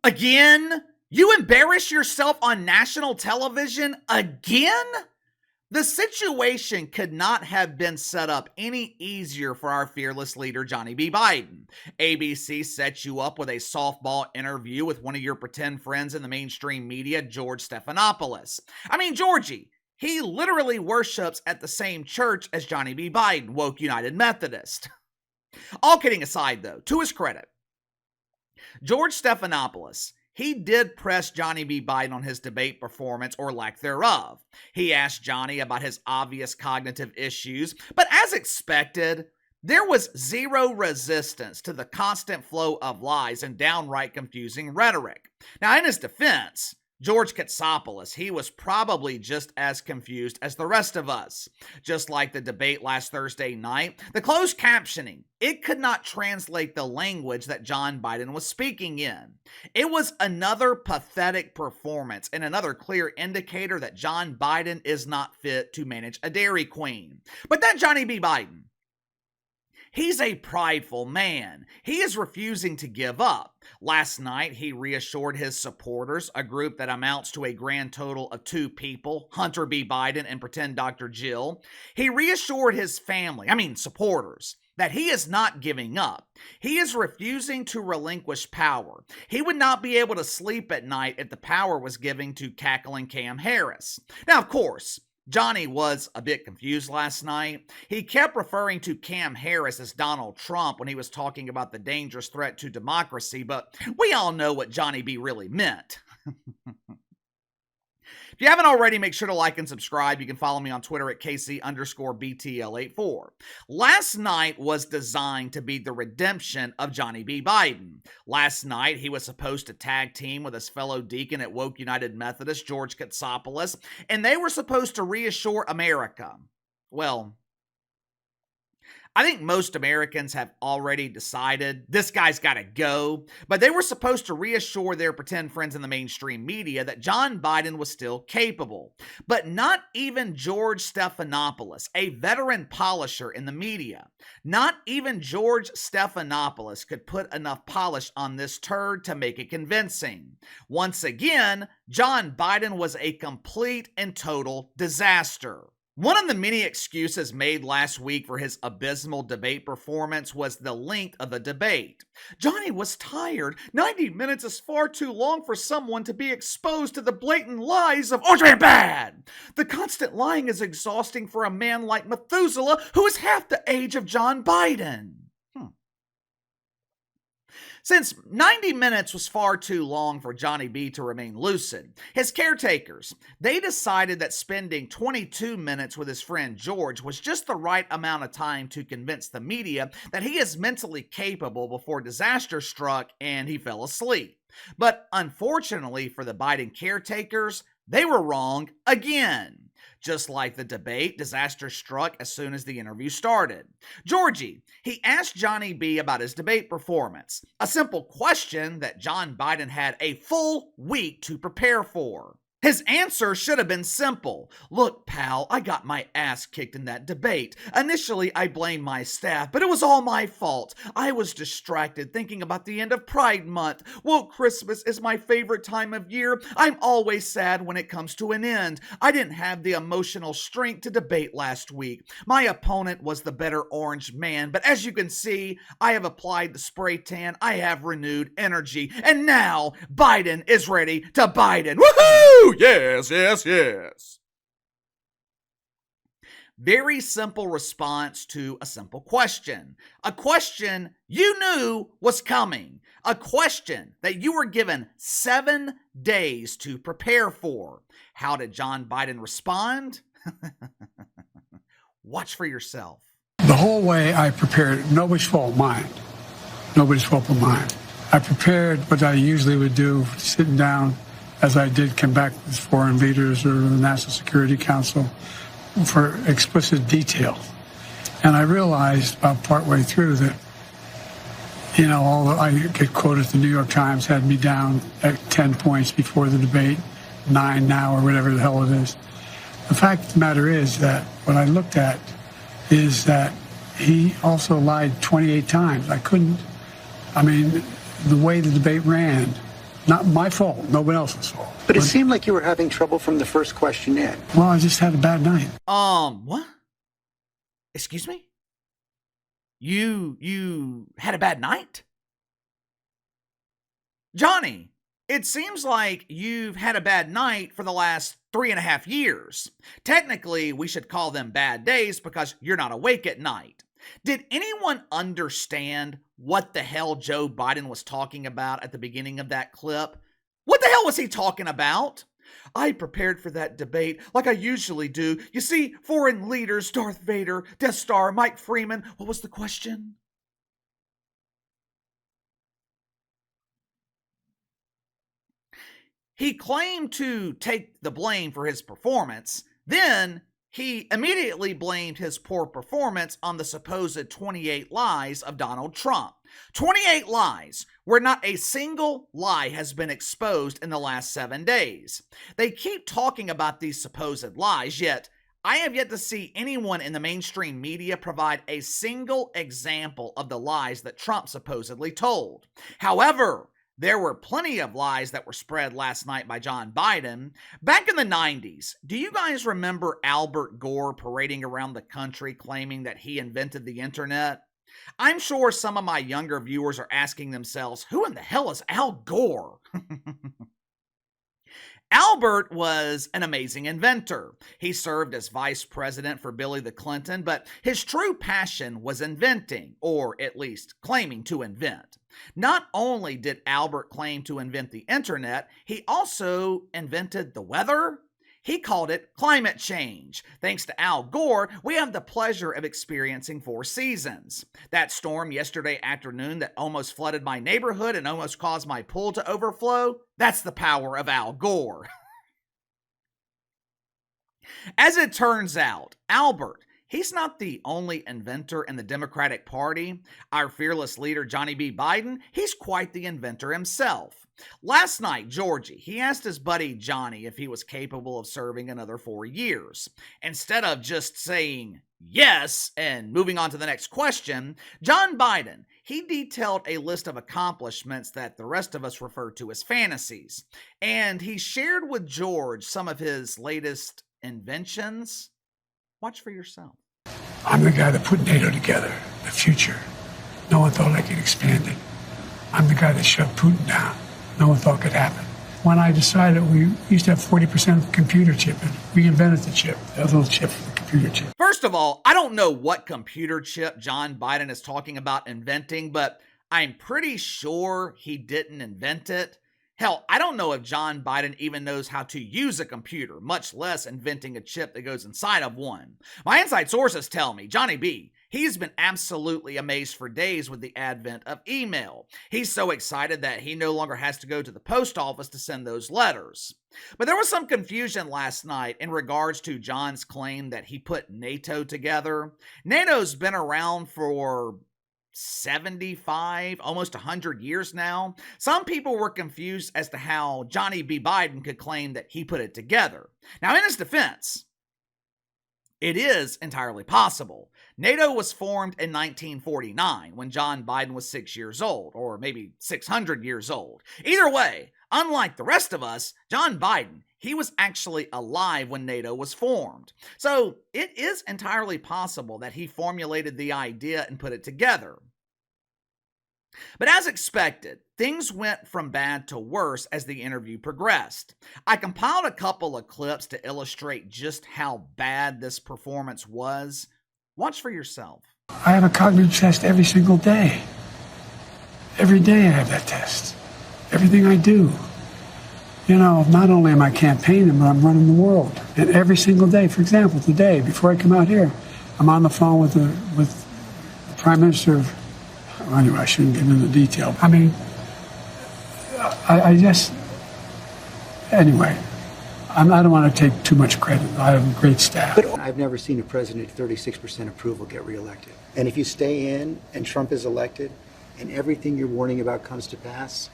Again? You embarrass yourself on national television again? The situation could not have been set up any easier for our fearless leader, Johnny B. Biden. ABC sets you up with a softball interview with one of your pretend friends in the mainstream media, George Stephanopoulos. I mean, Georgie, he literally worships at the same church as Johnny B. Biden, Woke United Methodist. All kidding aside, though, to his credit, George Stephanopoulos, he did press Johnny B. Biden on his debate performance or lack thereof. He asked Johnny about his obvious cognitive issues, but as expected, there was zero resistance to the constant flow of lies and downright confusing rhetoric. Now, in his defense, George Katsopoulos, he was probably just as confused as the rest of us. Just like the debate last Thursday night, the closed captioning, it could not translate the language that John Biden was speaking in. It was another pathetic performance and another clear indicator that John Biden is not fit to manage a Dairy Queen. But then Johnny B. Biden, he's a prideful man. He is refusing to give up. Last night, he reassured his supporters, a group that amounts to a grand total of 2 people, Hunter B. Biden and pretend Dr. Jill. He reassured his family, supporters, that he is not giving up. He is refusing to relinquish power. He would not be able to sleep at night if the power was given to cackling Cam Harris. Now, of course, Johnny was a bit confused last night. He kept referring to Cam Harris as Donald Trump when he was talking about the dangerous threat to democracy, but we all know what Johnny B really meant. If you haven't already, make sure to like and subscribe. You can follow me on Twitter at KC_BTL84. Last night was designed to be the redemption of Johnny B. Biden. Last night, he was supposed to tag team with his fellow deacon at Woke United Methodist, George Katsopoulos, and they were supposed to reassure America. Well, I think most Americans have already decided this guy's got to go, but they were supposed to reassure their pretend friends in the mainstream media that John Biden was still capable. But not even George Stephanopoulos, a veteran polisher in the media, not even George Stephanopoulos could put enough polish on this turd to make it convincing. Once again, John Biden was a complete and total disaster. One of the many excuses made last week for his abysmal debate performance was the length of the debate. Johnny was tired. 90 minutes is far too long for someone to be exposed to the blatant lies of Orange Man Bad. The constant lying is exhausting for a man like Methuselah, who is half the age of John Biden. Since 90 minutes was far too long for Johnny B to remain lucid, his caretakers, they decided that spending 22 minutes with his friend George was just the right amount of time to convince the media that he is mentally capable before disaster struck and he fell asleep. But unfortunately for the Biden caretakers, they were wrong again. Just like the debate, disaster struck as soon as the interview started. Georgie, he asked Johnny B about his debate performance, a simple question that John Biden had a full week to prepare for. His answer should have been simple. Look, pal, I got my ass kicked in that debate. Initially, I blamed my staff, but it was all my fault. I was distracted thinking about the end of Pride Month. Woke Christmas is my favorite time of year. I'm always sad when it comes to an end. I didn't have the emotional strength to debate last week. My opponent was the better orange man, but as you can see, I have applied the spray tan. I have renewed energy, and now Biden is ready to Biden. Woohoo! Yes, yes, yes. Very simple response to a simple question. A question you knew was coming. A question that you were given 7 days to prepare for. How did John Biden respond? Watch for yourself. The whole way I prepared, nobody's fault mine. Nobody's fault but mine. I prepared what I usually would do, sitting down, as I did come back with foreign leaders or the National Security Council, for explicit detail. And I realized about partway through that, I get quoted, the New York Times had me down at 10 points before the debate, 9 now, or whatever the hell it is. The fact of the matter is that what I looked at is that he also lied 28 times. The way the debate ran, Not my fault. Nobody else's fault. But it seemed like you were having trouble from the first question in. Well, I just had a bad night. What? Excuse me? You had a bad night? Johnny, it seems like you've had a bad night for the last 3.5 years. Technically, we should call them bad days because you're not awake at night. Did anyone understand what the hell Joe Biden was talking about at the beginning of that clip? What the hell was he talking about? I prepared for that debate like I usually do. You see, foreign leaders, Darth Vader, Death Star, Mike Freeman. What was the question? He claimed to take the blame for his performance. Then he immediately blamed his poor performance on the supposed 28 lies of Donald Trump. 28 lies, where not a single lie has been exposed in the last 7 days. They keep talking about these supposed lies, yet I have yet to see anyone in the mainstream media provide a single example of the lies that Trump supposedly told. However, there were plenty of lies that were spread last night by John Biden. Back in the 90s, do you guys remember Albert Gore parading around the country claiming that he invented the internet? I'm sure some of my younger viewers are asking themselves, who in the hell is Al Gore? Albert was an amazing inventor. He served as vice president for Billy the Clinton, but his true passion was inventing, or at least claiming to invent. Not only did Albert claim to invent the internet, he also invented the weather. He called it climate change. Thanks to Al Gore, we have the pleasure of experiencing 4 seasons. That storm yesterday afternoon that almost flooded my neighborhood and almost caused my pool to overflow, that's the power of Al Gore. As it turns out, Albert, he's not the only inventor in the Democratic Party. Our fearless leader, Johnny B. Biden, he's quite the inventor himself. Last night, Georgie, he asked his buddy Johnny if he was capable of serving another 4 years. Instead of just saying yes and moving on to the next question, John Biden, he detailed a list of accomplishments that the rest of us refer to as fantasies. And he shared with George some of his latest inventions. Watch for yourself. I'm the guy that put NATO together, the future. No one thought I could expand it. I'm the guy that shut Putin down. No one thought could happen. When I decided we used to have 40% of the computer chip, and we invented the chip, that little chip for the computer chip. First of all, I don't know what computer chip John Biden is talking about inventing, but I'm pretty sure he didn't invent it. Hell, I don't know if John Biden even knows how to use a computer, much less inventing a chip that goes inside of one. My inside sources tell me Johnny B, he's been absolutely amazed for days with the advent of email. He's so excited that he no longer has to go to the post office to send those letters. But there was some confusion last night in regards to John's claim that he put NATO together. NATO's been around for 75, almost 100 years now. Some people were confused as to how Johnny B. Biden could claim that he put it together. Now, in his defense, it is entirely possible. NATO was formed in 1949 when John Biden was 6 years old, or maybe 600 years old. Either way, unlike the rest of us, John Biden, he was actually alive when NATO was formed. So it is entirely possible that he formulated the idea and put it together. But as expected, things went from bad to worse as the interview progressed. I compiled a couple of clips to illustrate just how bad this performance was. Watch for yourself. I have a cognitive test every single day. Every day I have that test. Everything I do. You know, not only am I campaigning, but I'm running the world. And every single day, for example, today, before I come out here, I'm on the phone with the Prime Minister of, well, anyway, I shouldn't get into detail. I mean, I just, anyway, I don't want to take too much credit. I have a great staff. But I've never seen a president at 36% approval get reelected. And if you stay in and Trump is elected and everything you're warning about comes to pass,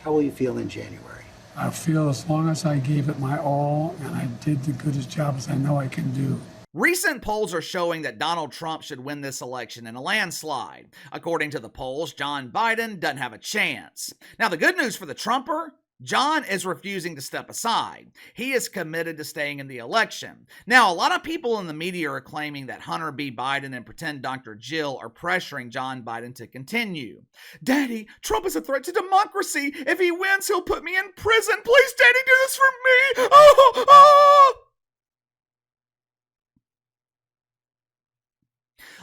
how will you feel in January? I feel as long as I gave it my all and I did the good job as I know I can do. Recent polls are showing that Donald Trump should win this election in a landslide. According to the polls, John Biden doesn't have a chance. Now, the good news for the Trumper, John is refusing to step aside. He is committed to staying in the election. Now, a lot of people in the media are claiming that Hunter B. Biden and pretend Dr. Jill are pressuring John Biden to continue. Daddy, Trump is a threat to democracy. If he wins, he'll put me in prison. Please, Daddy, do this for me. Oh, oh.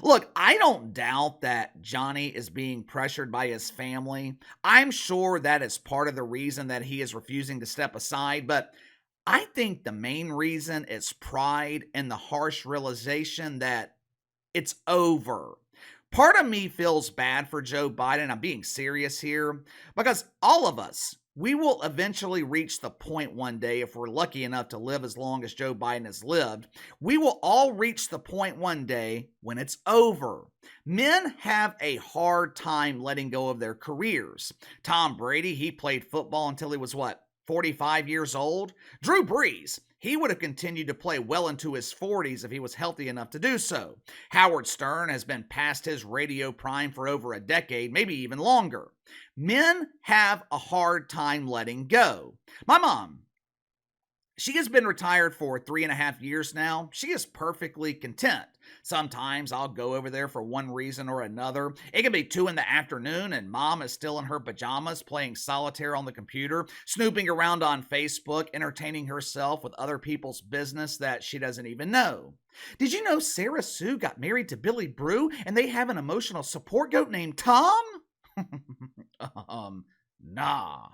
Look, I don't doubt that Johnny is being pressured by his family. I'm sure that is part of the reason that he is refusing to step aside, but I think the main reason is pride and the harsh realization that it's over. Part of me feels bad for Joe Biden. I'm being serious here because all of us, we will eventually reach the point one day, if we're lucky enough to live as long as Joe Biden has lived, we will all reach the point one day when it's over. Men have a hard time letting go of their careers. Tom Brady, he played football until he was 45 years old? Drew Brees, he would have continued to play well into his 40s if he was healthy enough to do so. Howard Stern has been past his radio prime for over a decade, maybe even longer. Men have a hard time letting go. My mom, she has been retired for 3.5 years now. She is perfectly content. Sometimes I'll go over there for one reason or another. It can be 2 p.m. and mom is still in her pajamas playing solitaire on the computer, snooping around on Facebook, entertaining herself with other people's business that she doesn't even know. Did you know Sarah Sue got married to Billy Brew and they have an emotional support goat named Tom? Nah.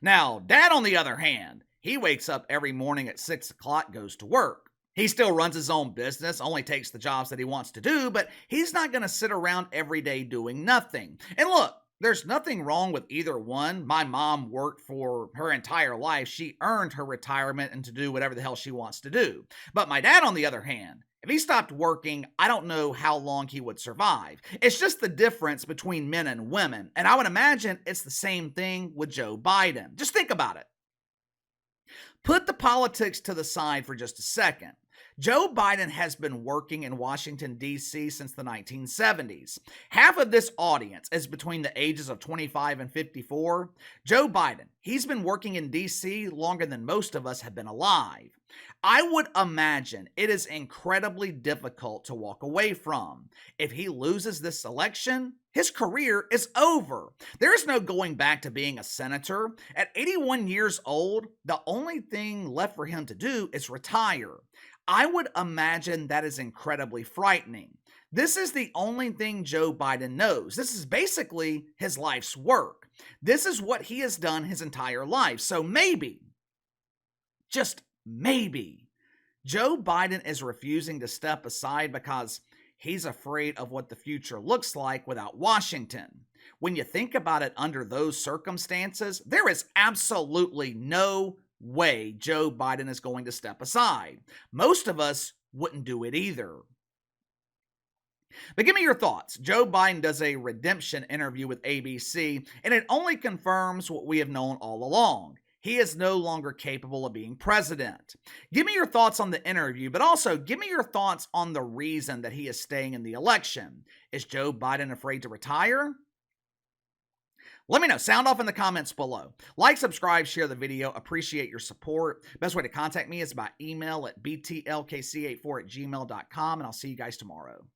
Now, Dad, on the other hand, he wakes up every morning at 6 o'clock, goes to work. He still runs his own business, only takes the jobs that he wants to do, but he's not going to sit around every day doing nothing. And look, there's nothing wrong with either one. My mom worked for her entire life. She earned her retirement and to do whatever the hell she wants to do. But my dad, on the other hand, if he stopped working, I don't know how long he would survive. It's just the difference between men and women. And I would imagine it's the same thing with Joe Biden. Just think about it. Put the politics to the side for just a second. Joe Biden has been working in Washington, D.C. since the 1970s. Half of this audience is between the ages of 25 and 54. Joe Biden, he's been working in D.C. longer than most of us have been alive. I would imagine it is incredibly difficult to walk away from. If he loses this election, his career is over. There is no going back to being a senator. At 81 years old, the only thing left for him to do is retire. I would imagine that is incredibly frightening. This is the only thing Joe Biden knows. This is basically his life's work. This is what he has done his entire life. So maybe, just maybe, Joe Biden is refusing to step aside because he's afraid of what the future looks like without Washington. When you think about it under those circumstances, there is absolutely no way Joe Biden is going to step aside. Most of us wouldn't do it either. But give me your thoughts. Joe Biden does a redemption interview with ABC, and it only confirms what we have known all along. He is no longer capable of being president. Give me your thoughts on the interview, but also give me your thoughts on the reason that he is staying in the election. Is Joe Biden afraid to retire? Let me know. Sound off in the comments below. Like, subscribe, share the video. Appreciate your support. Best way to contact me is by email at btlkc84@gmail.com, and I'll see you guys tomorrow.